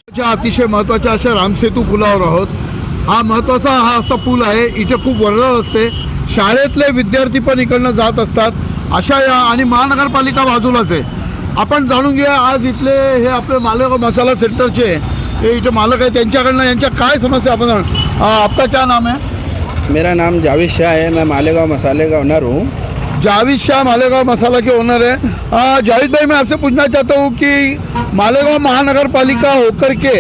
अतिशय महत्त्वाच्या अशा रामसेतू पुलावर आहोत। हा महत्त्वाचा असा पूल आहे। इथे खूप वर्दळ असते, शाळेतले विद्यार्थी पण इकडनं जात असतात। अशा या आणि महानगरपालिका बाजूलाच आहे। आपण जाणून घेऊया आज इथले हे आपले मालेगाव मसाला सेंटरचे हे इथे मालक आहे, त्यांच्याकडनं यांच्या काय समस्या आपण आपका क्या नाम है? मेरा नाम जावेद शाह है। मैं मालेगांव मसाले का ओनर हूँ। जावेद शाह मालेगांव मसाला के ओनर है। जावेद भाई, मैं आपसे पूछना चाहता हूँ कि मालेगांव महानगर पालिका होकर के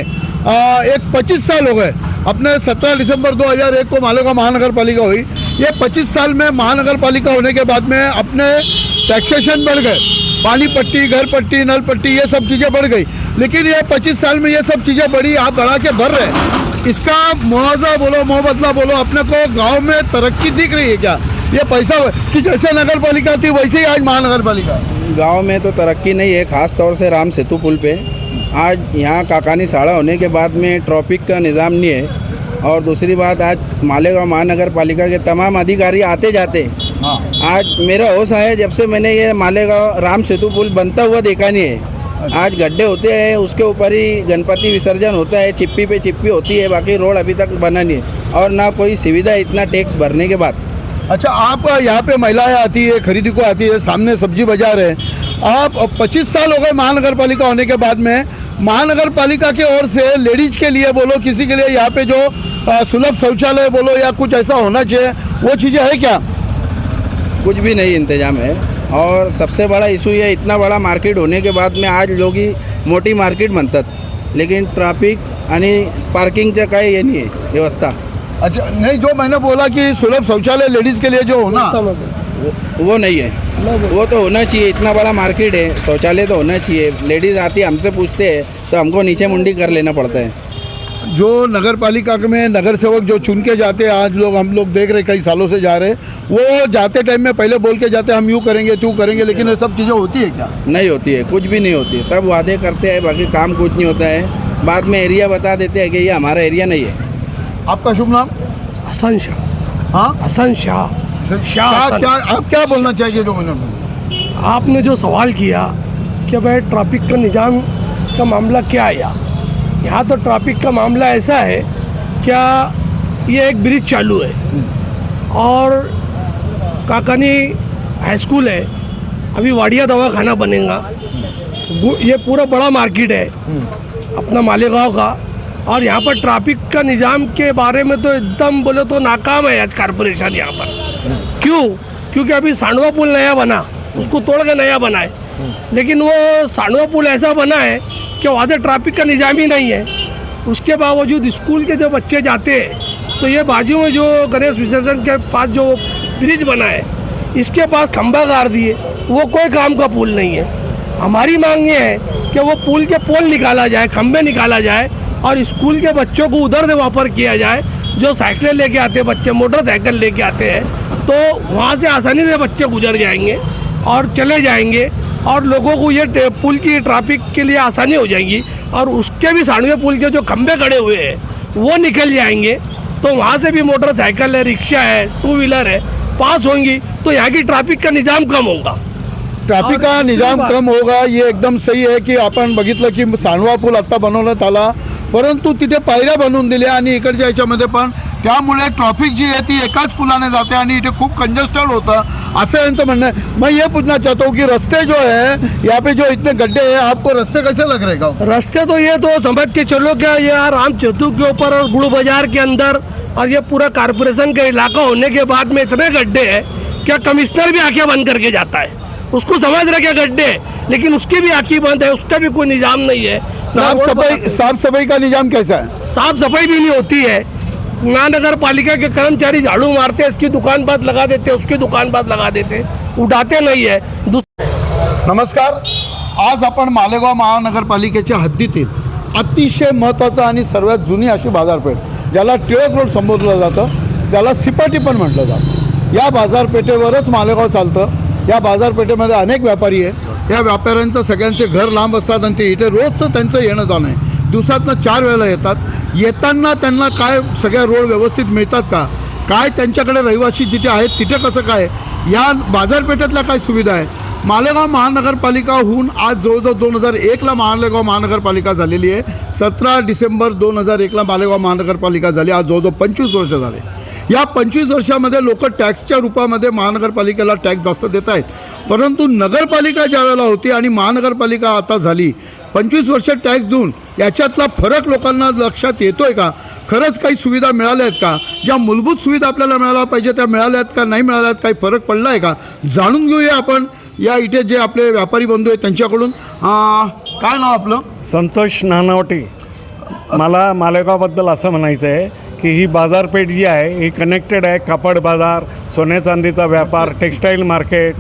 एक 25 साल हो गए। अपने 17 दिसंबर 2001 को मालेगांव महानगर पालिका हुई। ये 25 साल में महानगर पालिका होने के बाद में अपने टैक्सेशन बढ़ गए, पानी पट्टी, घर पट्टी, नल पट्टी, ये सब चीज़ें बढ़ गई। लेकिन ये 25 साल में ये सब चीज़ें बढ़ी, आप बढ़ा के भर रहे। इसका मुआवजा बोलो, मुआवजा बोलो, अपने को गांव में तरक्की दिख रही है क्या? ये पैसा कि जैसे नगर पालिका थी वैसे ही आज महानगर पालिका। गांव में तो तरक्की नहीं है, ख़ास तौर से राम सेतु पुल पे। आज यहाँ काकानी साड़ा होने के बाद में ट्रैफिक का निज़ाम नहीं है। और दूसरी बात, आज मालेगांव महानगर पालिका के तमाम अधिकारी आते जाते। हाँ। आज मेरा होश है जब से मैंने ये मालेगांव राम सेतु पुल बनता हुआ देखा नहीं है। आज गड्ढे होते हैं, उसके ऊपर ही गणपति विसर्जन होता है, चिप्पी पे चिप्पी होती है, बाकी रोड अभी तक बना नहीं है और ना कोई सुविधा इतना टैक्स भरने के बाद। अच्छा, आप यहाँ पे महिलाएं आती है, खरीदी को आती है, सामने सब्जी बाजार है। आप 25 साल हो गए महानगर पालिका होने के बाद में महानगर पालिका की ओर से लेडीज के लिए बोलो, किसी के लिए यहाँ पे जो सुलभ शौचालय बोलो या कुछ ऐसा होना चाहिए, वो चीज़ें है क्या? कुछ भी नहीं इंतजाम है। और सबसे बड़ा इशू ये, इतना बड़ा मार्केट होने के बाद में आज लोग ही मोटी मार्केट म्हणतात, लेकिन ट्रॅफिक आणि पार्किंगचं काही हे नाही आहे व्यवस्था। अच्छा, नहीं, जो मैंने बोला कि सुलभ शौचालय लेडीज़ के लिए जो होना वो नहीं है। वो तो होना चाहिए, इतना बड़ा मार्केट है, शौचालय तो होना चाहिए। लेडीज़ आती है, हमसे पूछते हैं तो हमको नीचे मुंडी कर लेना पड़ता है। जो नगर पालिका में नगर सेवक जो चुन के जाते हैं, आज लोग हम लोग देख रहे कई सालों से जा रहे, वो जाते टाइम में पहले बोल के जाते हम यूँ करेंगे तू करेंगे, लेकिन ये सब चीज़ें होती है क्या? नहीं होती है, कुछ भी नहीं होती है। सब वादे करते हैं, बाकी काम कुछ नहीं होता है। बाद में एरिया बता देते हैं कि ये हमारा एरिया नहीं है। आपका शुभ नाम? हसन शाह। हाँ, हसन शाह। क्या आप क्या बोलना चाहिए जो मैंने? आपने जो सवाल किया कि भाई ट्रैफिक का निज़ाम का मामला क्या है, यहाँ तो ट्रैफिक का मामला ऐसा है, क्या ये एक ब्रिज चालू है और काकानी हाई स्कूल है, अभी वाडिया दवाखाना बनेगा, ये पूरा बड़ा मार्केट है अपना मालेगांव का। और यहाँ पर ट्रैफिक का निज़ाम के बारे में तो एकदम बोले तो नाकाम है आज कॉरपोरेशन यहाँ पर। क्यों? क्योंकि अभी सांडवा पुल नया बना, उसको तोड़ के नया बना है, लेकिन वो सांडवा पुल ऐसा बना है कि वहाँ से ट्रैफिक का निज़ाम ही नहीं है। उसके बावजूद स्कूल के जो बच्चे जाते हैं तो ये बाजू में जो गणेश विसर्जन के पास जो ब्रिज बना है, इसके पास खंभा गाड़ दिए, वो कोई काम का पुल नहीं है। हमारी मांग ये है कि वो पुल के पोल निकाला जाए, खंभे निकाला जाए और स्कूल के बच्चों को उधर से वापर किया जाए। जो साइकिलें लेके आते हैं बच्चे, मोटरसाइकिल लेके आते हैं, तो वहाँ से आसानी से बच्चे गुजर जाएंगे और चले जाएंगे और लोगों को ये पुल की ट्रैफिक के लिए आसानी हो जाएगी। और उसके भी सांडवे पुल के जो खंभे खड़े हुए हैं वो निकल जाएंगे, तो वहाँ से भी मोटरसाइकिल है, रिक्शा है, टू व्हीलर है, पास होंगी, तो यहाँ की ट्रैफिक का निज़ाम कम होगा। ट्रॅफिक का निजाम कम होगा, ये एकदम सही आहे की आपण बघितलं की सांडवा पूल आत्ता बनवण्यात आला, परंतु तिथे पायऱ्या बनवून दिल्या आणि इकडच्या याच्यामध्ये पण त्यामुळे ट्रॅफिक जी आहे ती एकाच पुलाने जाते आणि इथे खूप कंजेस्टेड होतं, असं यांचं म्हणणं है। मैं ये पूछना चाहता हूँ कि रास्ते जो है यहाँ पे जो इतने गड्ढे हैं, आपको रास्ते कैसे लग रहे हैं? रास्ते तो ये तो समझ के चलो क्या, ये राम सेतु के ऊपर और गुड़ बाजार के अंदर और ये पूरा कॉरपोरेशन का इलाका होने के बाद में इतने गड्ढे हैं क्या कमिश्नर भी आंखें बंद करके जाता है। उसको समझ रहे क्या गड्ढे, लेकिन उसकी भी आंखें बंद है, उसका भी कोई निज़ाम नहीं है। साफ सफाई का निजाम कैसा है? साफ सफाई भी नहीं होती है। महानगर पालिका के कर्मचारी झाड़ू मारते हैं, इसकी दुकान बंद लगा देते, उसकी दुकान बंद लगा देते, उठाते नहीं है। नमस्कार, आज आपण मालेगाव महानगरपालिकेच्या हद्दीतील अतिशय महत्त्वाचा आणि सर्वात जुनी अशी बाजारपेठ, ज्याला टिळक रोड संबोधलं जातं, ज्याला सिपाटी पण म्हटलं जातं, या बाजारपेठेवरच मालेगाव चालतं। या बाजारपेठेमध्ये अनेक व्यापारी आहे। या व्यापाऱ्यांचं सगळ्यांचे घर लांब असतात आणि ते इथे रोजचं त्यांचं येणं जाणं आहे। दिवसातनं 4 वेळेला येतात। येताना त्यांना काय सगळ्या रोड व्यवस्थित मिळतात का, काय त्यांच्याकडे रहिवासी जिथे आहेत तिथे कसं काय, या बाजारपेठेतल्या काय सुविधा आहे, मालेगाव महानगरपालिका होऊन आज जवळजवळ 2001ला मालेगाव महानगरपालिका झालेली आहे. 17 डिसेंबर 2001ला मालेगाव महानगरपालिका झाली. आज जवळजवळ 25 वर्ष झाले. या 25 वर्षामध्ये लोक टॅक्सच्या रूपामध्ये महानगरपालिकेला टॅक्स जास्त देत आहेत. परंतु नगरपालिका ज्या वेळेला होती आणि महानगरपालिका आता झाली, 25 वर्ष टॅक्स देऊन याच्यातला फरक लोकांना लक्षात येतोय का? खरंच काही सुविधा मिळाल्या आहेत का? ज्या मूलभूत सुविधा आपल्याला मिळायला पाहिजे त्या मिळाल्या आहेत का, नाही मिळाल्या आहेत? काही फरक पडला आहे का? जाणून घेऊया आपण या इथे जे आपले व्यापारी बंधू आहेत त्यांच्याकडून. काय नाव आपलं? संतोष नानावटी. मला मालेगावबद्दल असं म्हणायचं आहे की ही बाजारपेठ जी आहे ही कनेक्टेड आहे. कापड बाजार, सोने चांदीचा व्यापार, टेक्स्टाईल मार्केट,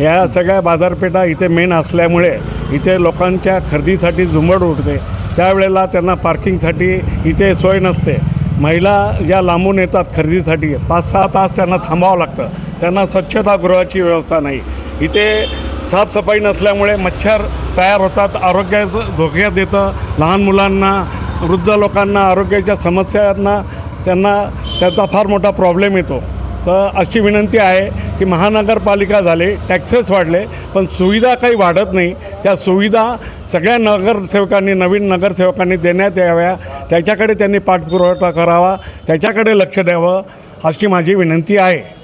या सगळ्या बाजारपेठा इथे मेन असल्यामुळे इथे लोकांच्या खरेदीसाठी झुंबड उठते. त्यावेळेला त्यांना पार्किंगसाठी इथे सोय नसते. महिला ज्या लांबून येतात खरेदीसाठी 5-6 तास त्यांना थांबावं लागतं. त्यांना स्वच्छतागृहाची व्यवस्था नाही. इथे साफसफाई नसल्यामुळे मच्छर तयार होतात, आरोग्याचं धोक्यात येतं. लहान मुलांना, वृद्ध लोकांना आरोग्याच्या समस्यांना त्याचा फार मोठा प्रॉब्लेम येतो. तर अशी विनंती आहे की महानगरपालिका झाले, टॅक्सेस वाढले, पण सुविधा काही वाढत नाही. त्या सुविधा सगळ्या नगरसेवकांनी, नवीन नगरसेवकांनी देण्यात याव्या. त्याच्याकडे त्यांनी पाठपुरावा करावा, त्याच्याकडे लक्ष द्यावं अशी माझी विनंती आहे.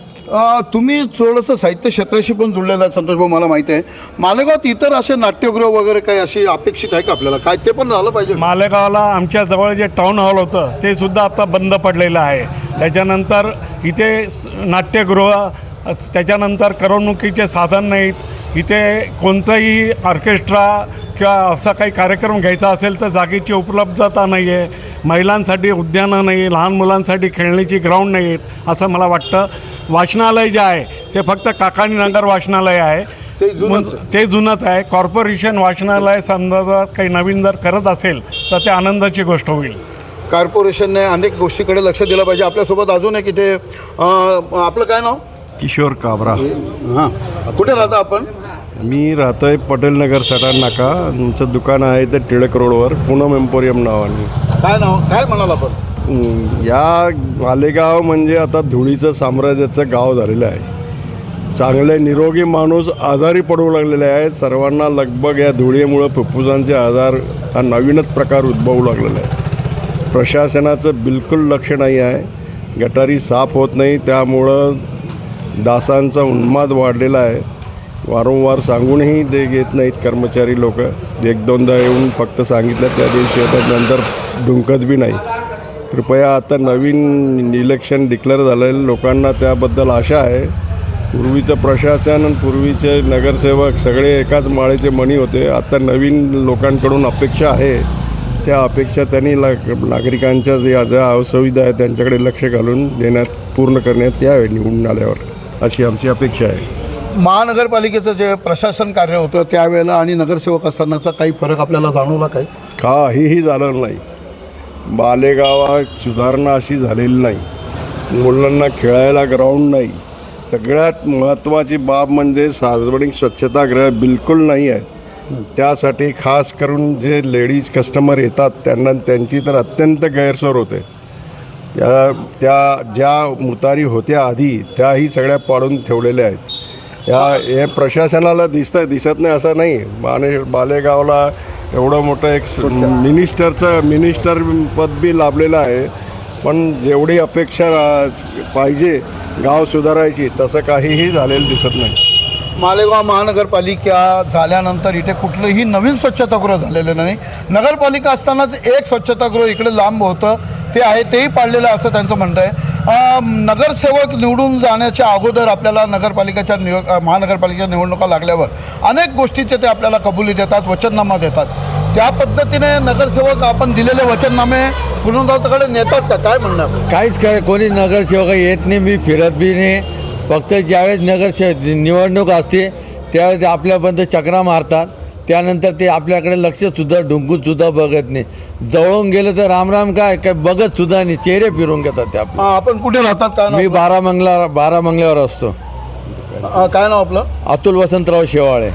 तुम्ही थोडंसं साहित्य क्षेत्राशी पण जुळलेलं आहे संतोष भाऊ, मला माहिती आहे. मालेगावात इतर असे नाट्यगृह वगैरे काही अशी अपेक्षित आहे का आपल्याला? काय ते पण झालं पाहिजे. मालेगावला आमच्या जवळ जे टाऊन हॉल होतं ते सुद्धा आता बंद पडलेलं आहे. त्याच्यानंतर इथे नाट्यगृह, त्याच्यानंतर करमणुकीचे साधन नाहीत. इथे कोणतंही ऑर्केस्ट्रा किंवा असा काही कार्यक्रम घ्यायचा असेल तर जागेची उपलब्धता नाही आहे. महिलांसाठी उद्यानं नाही, लहान मुलांसाठी खेळण्याची ग्राउंड नाही आहेत असं मला वाटतं. वाचनालय जे आहे ते फक्त काकानी नगर वाचनालय आहे, ते जुनंच आहे. कॉर्पोरेशन वाचनालय संदर्भात काही नवीन जर करत असेल तर ते आनंदाची गोष्ट होईल. कॉर्पोरेशनने अनेक गोष्टीकडे लक्ष दिलं पाहिजे. आपल्यासोबत अजून एक इथे आपलं काय नाव? किशोर काबरा. हां, कुठे राहता आपण? मी राहतो आहे पटेल नगर सटाण नाका. तुमचं दुकान आहे ते टिळक रोडवर, पूनम एम्पोरियम नावाने. काय नाव, काय म्हणाल आपण? या मालेगाव म्हणजे आता धुळीचं साम्राज्याचं गाव झालेलं आहे. चांगले निरोगी माणूस आजारी पडू लागलेले आहेत. सर्वांना लगभग या धुळीमुळं फुफ्फुसांचे आजार हा नवीनच प्रकार उद्भवू लागलेला आहे. प्रशासनाचं बिलकुल लक्ष नाही आहे. गटारी साफ होत नाही, त्यामुळं डासांचा उन्माद वाढलेला आहे. वारंवार सांगूनही ते घेत नाहीत कर्मचारी लोक. 1-2दा येऊन फक्त सांगितलं त्या दिवशी येतात, नंतर ढुंकत बी नाही. कृपया आता नवीन इलेक्शन डिक्लेअर झालेल्या लोकांना त्याबद्दल आशा आहे. पूर्वीचं प्रशासन आणि पूर्वीचे नगरसेवक सगळे एकाच माळेचे मणी होते. आता नवीन लोकांकडून अपेक्षा आहे, त्या अपेक्षा त्यांनी नागरिकांच्या ज्या असुविधा आहेत त्यांच्याकडे लक्ष घालून पूर्ण करण्यात यावे निवडून आल्यावर, अशी आमची अपेक्षा आहे. महानगरपालिकेचं जे प्रशासन कार्य होतं त्यावेळेला आणि नगरसेवक असतानाचा काही फरक आपल्याला जाणवला काही? काहीही झालं नाही. मालेगावात सुधारणा अशी झालेली नाही. मुलांना खेळायला ग्राउंड नाही. सगळ्यात महत्त्वाची बाब म्हणजे सार्वजनिक स्वच्छतागृह बिलकुल नाही आहे. त्यासाठी खास करून जे लेडीज कस्टमर येतात त्यांची तर अत्यंत गैरसोय होते. त्या ज्या मुतारी होत्या आधी त्याही सगळ्या पाडून ठेवलेल्या आहेत. हे प्रशासनाला दिसत नाही असं नाही. मालेगावला एवढं मोठं एक मिनिस्टर पद बी लाभलेलं आहे, पण जेवढी अपेक्षा पाहिजे गाव सुधारायची तसं काहीही झालेलं दिसत नाही. मालेगाव महानगरपालिका झाल्यानंतर इथे कुठलंही नवीन स्वच्छतागृह झालेलं नाही. नगरपालिका असतानाच एक स्वच्छतागृह इकडे लांब होतं ते आहे, तेही पाडलेलं असं त्यांचं म्हणणं आहे. नगरसेवक निवडून जाण्याच्या अगोदर आपल्याला महानगरपालिकेच्या निवडणुका लागल्यावर अनेक गोष्टीचे ते आपल्याला कबुली देतात, वचननामा देतात. त्या पद्धतीने नगरसेवक आपण दिलेले वचननामे गुणवंताकडे नेतात का? काय म्हणणं? काहीच कोणी नगरसेवक येत नाही. मी फिरत बी नाही. फक्त ज्यावेळेस निवडणूक असते त्यावेळेस आपल्यापर्यंत चक्रा मारतात. त्यानंतर ते आपल्याकडे लक्षसुद्धा ढुंकूनसुद्धा बघत नाही. जवळून गेलं तर रामराम काय बघतसुद्धा नाही, चेहरे फिरून घेतात ते आपले. आपण कुठे राहतात? काय मी बारामंगल्यावर असतो. काय नाव आपलं? अतुल वसंतराव शेवाळे.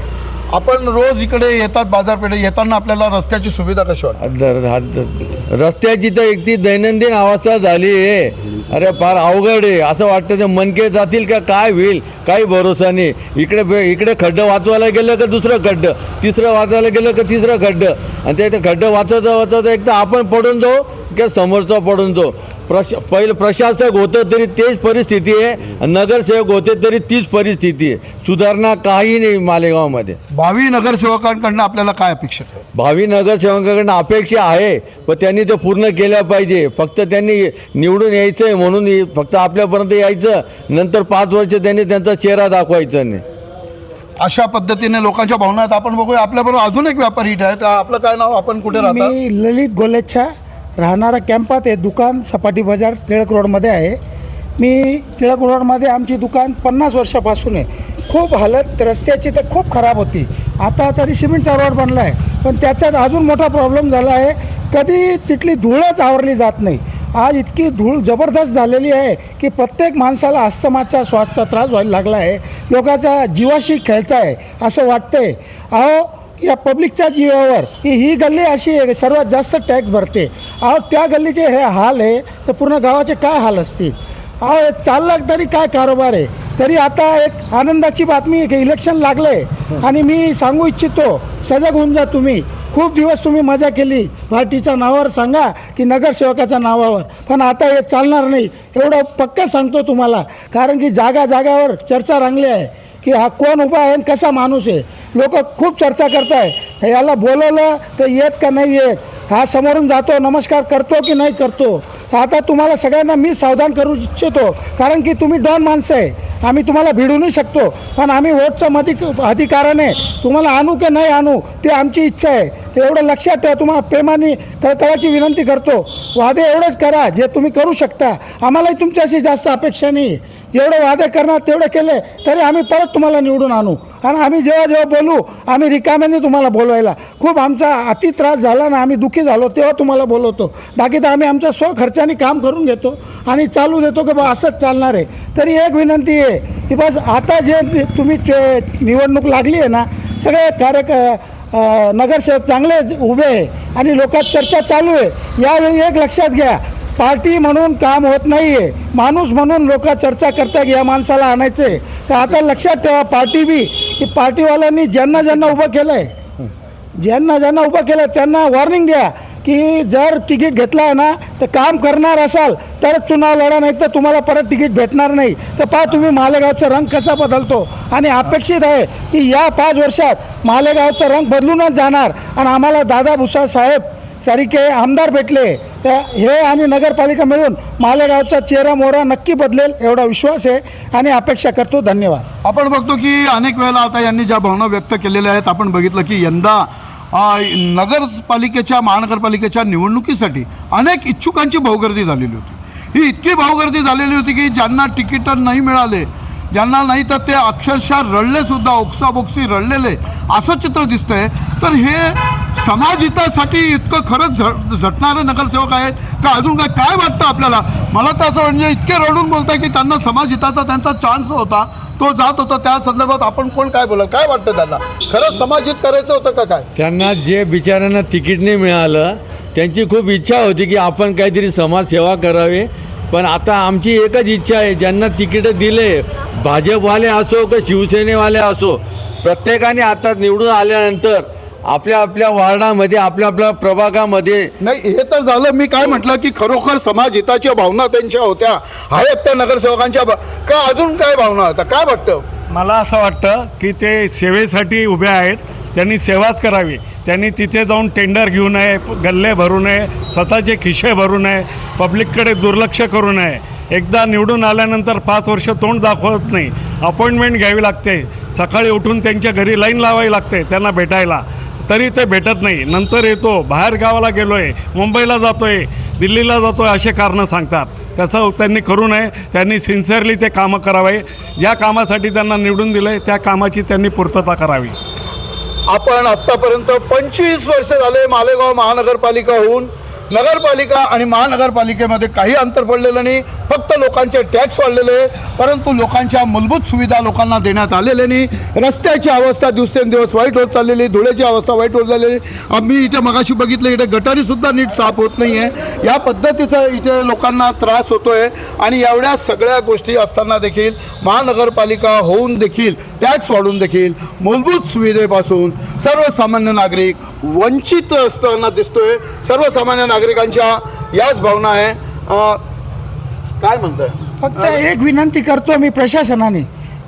आपण रोज इकडे येतात बाजारपेठे, येताना आपल्याला रस्त्याची सुविधा कशी वाटते? रस्त्याची तर एक ती दैनंदिन अवस्था झाली आहे. अरे फार अवघड आहे. असं वाटतं ते मनके जातील का काय होईल काही भरोसा नाही. इकडे खड्डं वाचवायला गेलं का दुसरं खड्डं, तिसरं वाचवायला गेलं का तिसरं खड्डं, आणि ते खड्डं वाचवता एक तर आपण पडून जाऊ किंवा समोरचा पडून जाऊ. पहिलं प्रशासक होतं तरी तेच परिस्थिती आहे, नगरसेवक होते तरी तीच परिस्थिती आहे. सुधारणा काही नाही मालेगावमध्ये. भावी नगरसेवकांकडनं आपल्याला काय अपेक्षित आहे? भावी नगरसेवकांकडून अपेक्षा आहे, पण त्यांनी ते पूर्ण केल्या पाहिजे. फक्त त्यांनी निवडून यायचं आहे म्हणून फक्त आपल्यापर्यंत यायचं, नंतर 5 वर्ष त्यांनी त्यांचा चेहरा दाखवायचा नाही. अशा पद्धतीने लोकांच्या भावना आहेत. आपण बघूया आपल्याबरोबर अजून एक व्यापारी इथे आहेत. आपलं काय नाव, आपण कुठे राहता? मी ललित गोलेच्छा, राहणारा कॅम्पात आहे. दुकान सपाटी बाजार टिळक रोडमध्ये आहे. मी टिळक रोडमध्ये आमची दुकान 50 वर्षापासून आहे. खूप हालत रस्त्याची तर खूप खराब होती. आता तरी सिमेंटचा रोड बनला आहे, पण त्याच्यात अजून मोठा प्रॉब्लेम झाला आहे, कधी तिथली धूळच आवरली जात नाही. आज इतकी धूळ जबरदस्त झालेली आहे की प्रत्येक माणसाला अस्थमाचा श्वासचा त्रास व्हायला लागला आहे. लोकांच्या जीवाशी खेळत आहे असं वाटतंय. अहो, या पब्लिकच्या जीवावर ही गल्ली अशी आहे, सर्वात जास्त टॅक्स भरते. अहो, त्या गल्लीचे हे हाल आहे तर पूर्ण गावाचे काय हाल असतील. अहो, चाललं तरी काय कारोबार आहे. तरी आता एक आनंदाची बातमी आहे की इलेक्शन लागलं आहे, आणि मी सांगू इच्छितो, सजग होऊन जा तुम्ही. खूप दिवस तुम्ही मजा केली, पार्टीच्या नावावर सांगा की नगरसेवकाच्या नावावर, पण आता हे चालणार नाही एवढं पक्का सांगतो तुम्हाला. कारण की जागावर चर्चा रंगली आहे की हा कोण उभा आहे आणि कसा माणूस आहे. लोक खूप चर्चा करत आहे, याला बोलवलं तर येत का नाही येत, हा समोरून जातो नमस्कार करतो की नाही करतो. आता तुम्हाला सगळ्यांना मी सावधान करू इच्छितो, कारण की तुम्ही डॉन माणसं आहे. आम्ही तुम्हाला भिडू नाही शकतो, पण आम्ही वोटच्या अधिकाराने तुम्हाला आणू की नाही आणू ते आमची इच्छा आहे. ते एवढं लक्षात ठेवा. तुम्हाला प्रेमाने कळकळाची विनंती करतो, वादे एवढंच करा जे तुम्ही करू शकता. आम्हालाही तुमच्याशी जास्त अपेक्षा नाही. जेवढे वादे करणार तेवढे केले तरी आम्ही परत तुम्हाला निवडून आणू. आणि आम्ही जेव्हा बोलू, आम्ही रिकाम्याने तुम्हाला बोलवायला. खूप आमचा अति त्रास झाला ना, आम्ही दुःखी झालो तेव्हा तुम्हाला बोलवतो. बाकी तर आम्ही आमच्या स्वखर्चाने काम करून घेतो आणि चालू देतो की बा असंच चालणार आहे. तरी एक विनंती आहे की बस आता जे तुम्ही निवडणूक लागली आहे ना, सगळे नगरसेवक चांगले उभे आहे आणि लोकात चर्चा चालू आहे. यावेळी एक लक्षात घ्या, पार्टी म्हणून काम होत नाही आहे, माणूस म्हणून लोक चर्चा करतात की या माणसाला आणायचं आहे. तर आता लक्षात ठेवा, पार्टी बी की पार्टीवाल्यांनी ज्यांना उभं केलं आहे, ज्यांना उभं केलं त्यांना वॉर्निंग द्या की जर तिकीट घेतलं आहे ना तर काम करणार असाल तरच चुनाव लढा, नाही तर तुम्हाला परत तिकीट भेटणार नाही. तर पहा तुम्ही मालेगावचा रंग कसा बदलतो. आणि अपेक्षित आहे की या 5 वर्षात मालेगावचा रंग बदलूनच जाणार. आणि आम्हाला दादा भुसा साहेब सारखे आमदार भेटले तर हे आणि नगरपालिका मिळून मालेगावचा चेहरा मोहरा नक्की बदलेल एवढा विश्वास आहे आणि अपेक्षा करतो. धन्यवाद. आपण बघतो की अनेक वेळेला आता यांनी ज्या भावना व्यक्त केलेल्या आहेत, आपण बघितलं की यंदा नगरपालिकेच्या महानगरपालिकेच्या निवडणुकीसाठी अनेक इच्छुकांची भाऊगर्दी झालेली होती. ही इतकी भाऊगर्दी झालेली होती की ज्यांना तिकीट नाही मिळाले, ज्यांना नाही तर ते अक्षरशः रडलेसुद्धा, ओक्साबोक्सी रडलेले असं चित्र दिसतंय. तर हे समाजहितासाठी इतकं खरंच झटणारे नगरसेवक आहेत का अजून काय वाटतं आपल्याला? मला तर असं म्हणजे इतके रडून बोलताय की त्यांना समाजहिताचा त्यांचा चान्स होता, तो जात होता. त्या संदर्भात आपण कोण काय बोला, काय वाटतं त्यांना? खरंच समाजहित करायचं होतं का काय? त्यांना जे बिचाऱ्यांना तिकीट नाही मिळालं त्यांची खूप इच्छा होती की आपण काहीतरी समाजसेवा करावी. पण आता आमची एकच इच्छा आहे, ज्यांना तिकीटं दिले, भाजपवाले असो का शिवसेनेवाले असो, प्रत्येकाने आता निवडून आल्यानंतर आपल्या वार्डामध्ये आपल्या प्रभागामध्ये नाही, हे तर झालं. मी काय म्हटलं की खरोखर समाजहिताच्या भावना त्यांच्या होत्या, आहेत त्या नगरसेवकांच्या का अजून काय भावना होत्या, काय वाटतं? मला असं वाटतं की ते सेवेसाठी उभे आहेत, त्यांनी सेवाच करावी. त्यांनी तिथे जाऊन टेंडर घेऊ नये, गल्ले भरू नये, स्वतःचे खिशे भरू नये, पब्लिककडे दुर्लक्ष करू नये. एकदा निवडून आल्यानंतर 5 वर्ष तोंड दाखवत नाही, अपॉइंटमेंट घ्यावी लागते, सकाळी उठून त्यांच्या घरी लाईन लावावी लागते त्यांना भेटायला, तरी ते भेटत नाही. नंतर येतो, बाहेर गावाला गेलो आहे, मुंबईला जातो आहे, दिल्लीला जातो आहे, असे कारणं सांगतात. तसं त्यांनी करू नये. त्यांनी सिन्सिअरली ते कामं करावे. ज्या कामासाठी त्यांना निवडून दिलं आहे त्या कामाची त्यांनी पूर्तता करावी. आपण आत्तापर्यंत 25 वर्ष झाले मालेगाव महानगरपालिका होऊन नगरपालिका आणि महानगरपालिकेमध्ये काही अंतर पडलेलं नाही. फक्त लोकांचे टॅक्स वाढलेले आहे, परंतु लोकांच्या मूलभूत सुविधा लोकांना देण्यात आलेल्या नाही. रस्त्याची अवस्था दिवसेंदिवस वाईट होत चाललेली, धुळेची अवस्था वाईट होत चाललेली. आम्ही इथे मगाशी बघितलं, इथे गटारीसुद्धा नीट साफ होत नाही आहे. या पद्धतीचा इथे लोकांना त्रास होतो आहे. आणि एवढ्या सगळ्या गोष्टी असताना देखील महानगरपालिका होऊन देखील टॅक्स वाढून देखील मूलभूत सुविधेपासून सर्वसामान्य नागरिक वंचित असताना दिसतोय. सर्वसामान्य नागरिकांच्या याच भावना आहे. काय म्हणताय? फक्त एक विनंती करतो मी प्रशासनाने,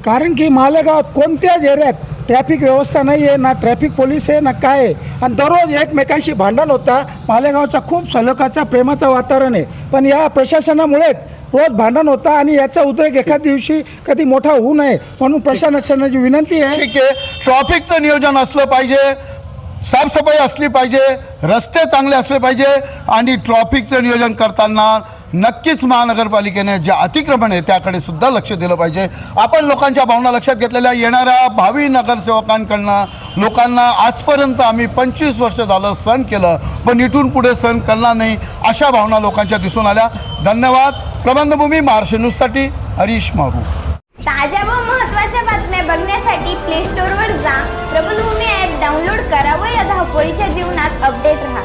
कारण की मालेगावात कोणत्याच एरियात ट्रॅफिक व्यवस्था नाही आहे, ना ट्रॅफिक पोलीस आहे ना काय आहे, आणि दररोज एकमेकांशी भांडण होता. मालेगावचा खूप सलोखाचा प्रेमाचं वातावरण आहे, पण या प्रशासनामुळेच रोज भांडण होता आणि याचा उद्रेक एखाद दिवशी कधी मोठा होऊ नये म्हणून प्रशासनाची विनंती आहे. ठीक आहे, ट्रॅफिकचं नियोजन असलं पाहिजे, साफसफाई असली पाहिजे, रस्ते चांगले असले पाहिजे. आणि ट्रॅफिकचं नियोजन करताना नक्कीच महानगरपालिकेने जे अतिक्रमण आहे त्याकडे सुद्धा लक्ष दिलं पाहिजे. आपण लोकांच्या भावना लक्षात घेतलेल्या, येणाऱ्या भावी नगरसेवकांकडनं लोकांना आजपर्यंत आम्ही 25 वर्ष झालं सहन केलं, पण इथून पुढे सहन करणार नाही, अशा भावना लोकांच्या दिसून आल्या. धन्यवाद. प्रबंधभूमी महाराष्ट्र न्यूजसाठी हरीश मारू. ताज्या व महत्त्वाच्या बातम्या बघण्यासाठी प्ले स्टोअरवर जा, प्रबलभूमी ॲप डाउनलोड करा व या धावपळीच्या जीवनात अपडेट राहा.